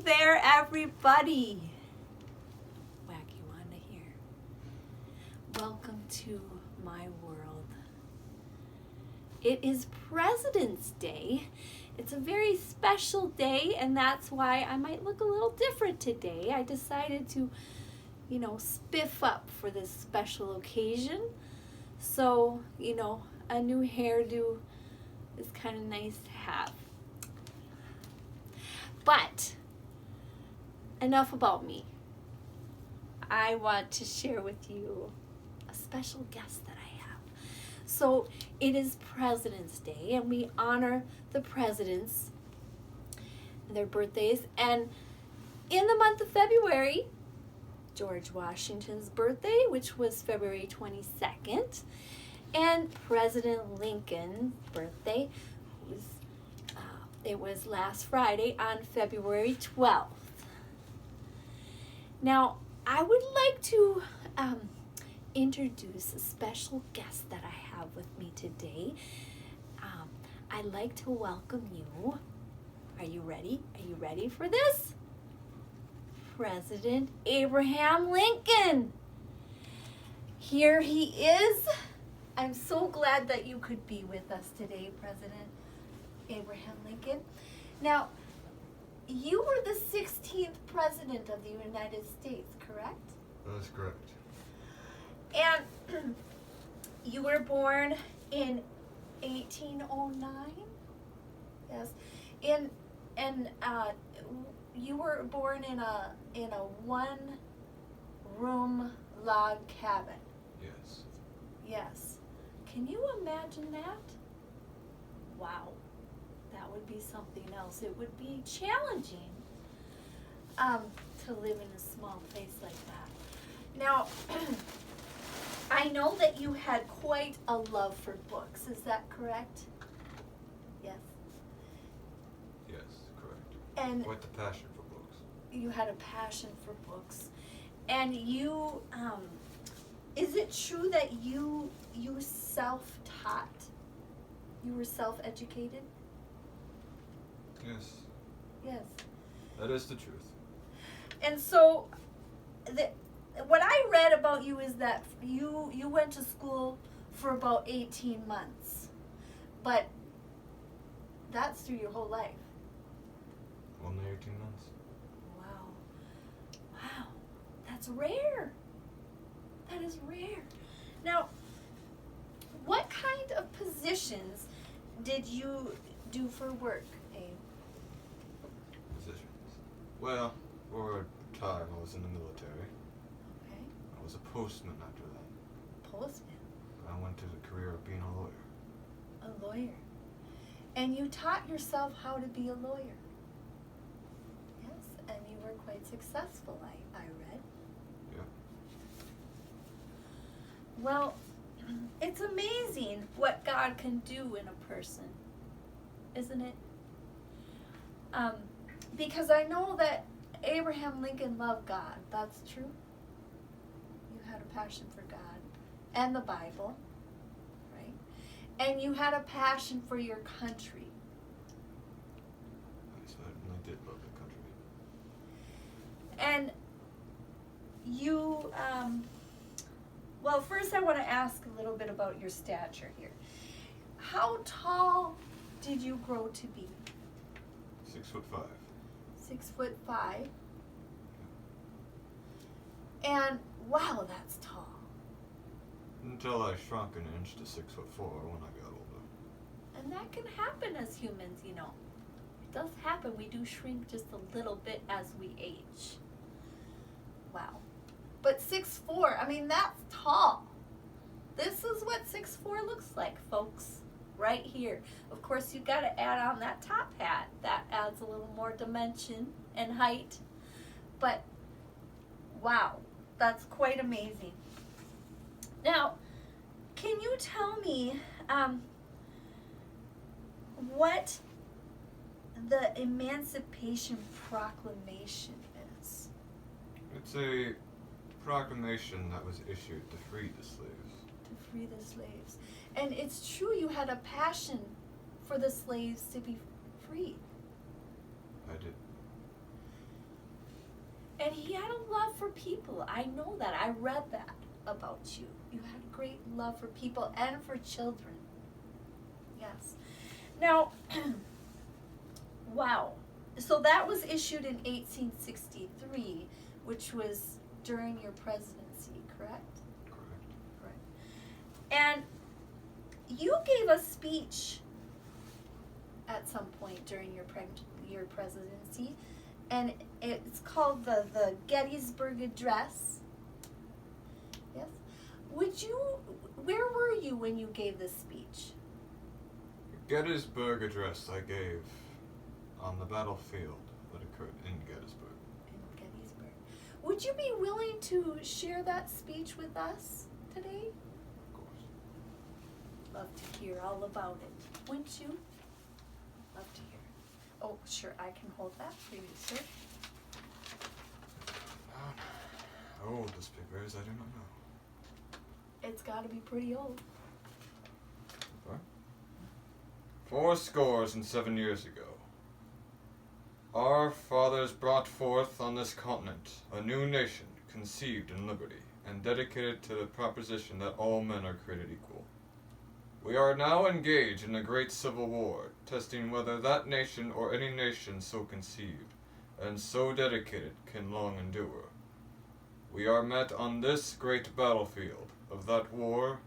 there, everybody. Wacky Wanda here. Welcome to my world. It is President's Day. It's a very special day, and that's why I might look a little different today. I decided to, spiff up for this special occasion. So, a new hairdo is kind of nice to have. But enough about me. I want to share with you a special guest that I have. So it is President's Day, and we honor the presidents, their birthdays. And in the month of February, George Washington's birthday, which was February 22nd, and President Lincoln's birthday, it was last Friday on February 12th. Now, I would like to introduce a special guest that I have with me today. I'd like to welcome you. Are you ready? Are you ready for this? President Abraham Lincoln. Here he is. I'm so glad that you could be with us today, President Abraham Lincoln. Now, you were the 16th President of the United States, correct? That is correct. And you were born in 1809? Yes. You were born in a one-room log cabin. Yes. Yes. Can you imagine that? Wow. That would be something else. It would be challenging to live in a small place like that. Now, I know that you had quite a love for books. Is that correct? Yes. Yes, correct. And Quite the passion for books. you had a passion for books. And you, is it true that you self-taught? You were self-educated? Yes. Yes. That is the truth. And so, what I read about you is that you went to school for about 18 months. But that's through your whole life. Only 18 months. Wow. Wow. That's rare. That is rare. Now, what kind of positions did you do for work, Abe? Positions. Well, for a time I was in the military. Okay. I was a postman after that. Postman. I went to the career of being a lawyer. A lawyer. And you taught yourself how to be a lawyer. Yes, and you were quite successful, I read. Yeah. Well, it's amazing what God can do in a person, isn't it? Because I know that Abraham Lincoln loved God. That's true. You had a passion for God and the Bible, right? And you had a passion for your country. I certainly did love the country. And you, well, first I want to ask a little bit about your stature here. How tall did you grow to be? 6'5". 6'5". And wow, that's tall. Until I shrunk an inch to 6'4" when I got older. And that can happen as humans, It does happen. We do shrink just a little bit as we age. Wow. But 6'4", I mean, that's tall. This is what 6'4" looks like, folks. Right here. Of course, you've got to add on that top hat. That adds a little more dimension and height. But, wow, that's quite amazing. Now, can you tell me what the Emancipation Proclamation is? It's a proclamation that was issued to free the slaves. To free the slaves. And it's true you had a passion for the slaves to be freed. I did. And he had a love for people. I know that. I read that about you. You had a great love for people and for children. Yes. Now, wow. So that was issued in 1863, which was during your presidency, correct? Correct. And you gave a speech at some point during your presidency, and it's called the Gettysburg Address. Yes. Where were you when you gave this speech? The Gettysburg Address I gave on the battlefield that occurred in Gettysburg. In Gettysburg. Would you be willing to share that speech with us today? Of course. Love to hear all about it. Wouldn't you? Love to hear. Oh, sure, I can hold that for you, sir. How old this paper is, I do not know. It's got to be pretty old. 77 years ago, our fathers brought forth on this continent a new nation conceived in liberty and dedicated to the proposition that all men are created equal. We are now engaged in a great civil war, testing whether that nation or any nation so conceived and so dedicated can long endure. We are met on this great battlefield of that war.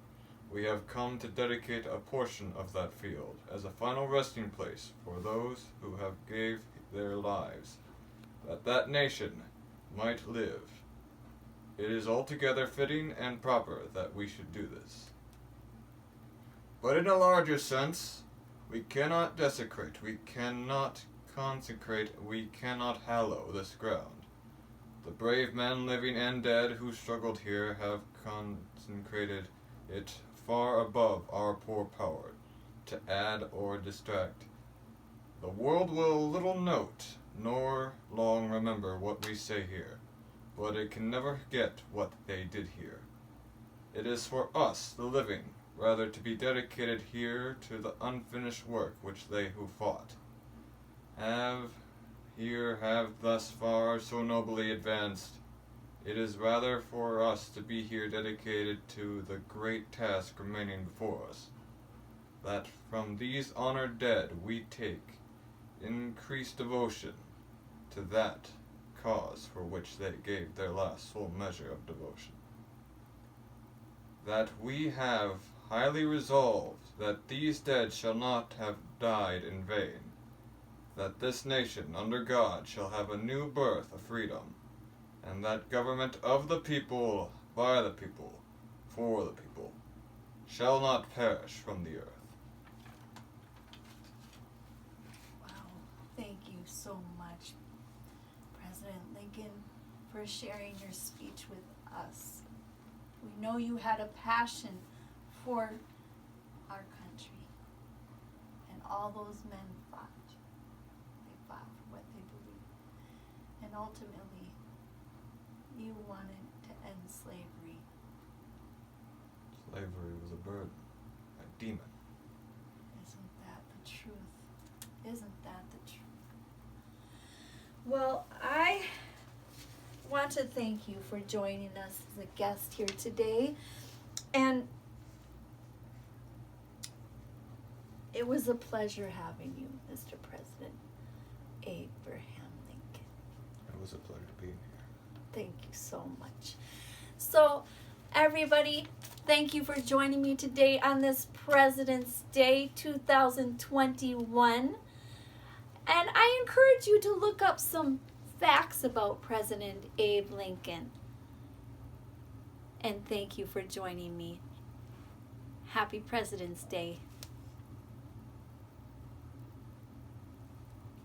We have come to dedicate a portion of that field as a final resting place for those who have gave their lives, that that nation might live. It is altogether fitting and proper that we should do this. But in a larger sense, we cannot desecrate, we cannot consecrate, we cannot hallow this ground. The brave men, living and dead, who struggled here have consecrated it far above our poor power to add or distract. The world will little note, nor long remember what we say here, but it can never forget what they did here. It is for us, the living, rather to be dedicated here to the unfinished work which they who fought have thus far so nobly advanced. It is rather for us to be here dedicated to the great task remaining before us, that from these honored dead we take increased devotion to that cause for which they gave their last full measure of devotion. That we have highly resolved that these dead shall not have died in vain, that this nation under God shall have a new birth of freedom, and that government of the people, by the people, for the people, shall not perish from the earth. Wow. Thank you so much, President Lincoln, for sharing your speech with us. We know you had a passion for our country, and all those men fought. They fought for what they believed. And ultimately, you wanted to end slavery. Slavery was a burden, a demon. Isn't that the truth? Isn't that the truth? Well, I want to thank you for joining us as a guest here today. And it was a pleasure having you, Mr. President Abraham Lincoln. It was a pleasure being here. Thank you so much. So, everybody, thank you for joining me today on this President's Day 2021. And I encourage you to look up some facts about President Abe Lincoln. And thank you for joining me. Happy President's Day.